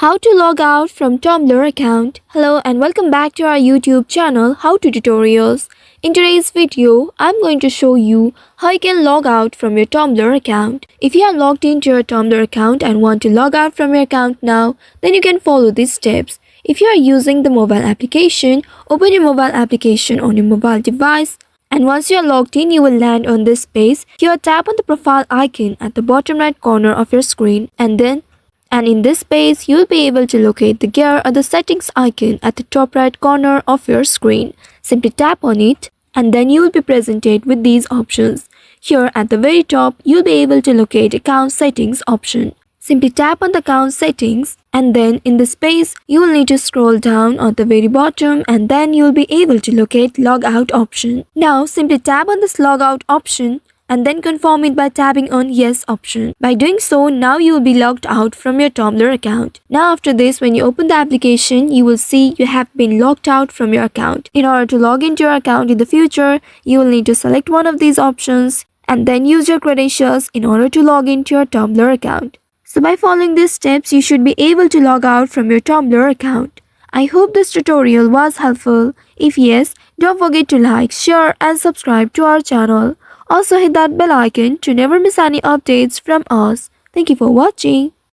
How to log out from Tumblr account. Hello and welcome back to our YouTube channel How to Tutorials. In today's video, I'm going to show you how you can log out from your Tumblr account. If you are logged into your Tumblr account and want to log out from your account now, then you can follow these steps. If you are using the mobile application, open your mobile application on your mobile device. And once you are logged in, you will land on this page. Here, tap on the profile icon at the bottom right corner of your screen and in this page, you'll be able to locate the gear or the settings icon at the top right corner of your screen. Simply tap on it and then you will be presented with these options. Here at the very top, you'll be able to locate account settings option. Simply tap on the account settings and then in this page, you will need to scroll down at the very bottom and then you'll be able to locate logout option. Now simply tap on this logout option and then confirm it by tapping on yes option. By doing so, now you will be logged out from your Tumblr account. Now after this, when you open the application, you will see you have been logged out from your account. In order to log into your account in the future, you will need to select one of these options and then use your credentials in order to log into your Tumblr account. So by following these steps, you should be able to log out from your Tumblr account. I hope this tutorial was helpful. If yes, don't forget to like, share and subscribe to our channel. Also hit that bell icon to never miss any updates from us. Thank you for watching.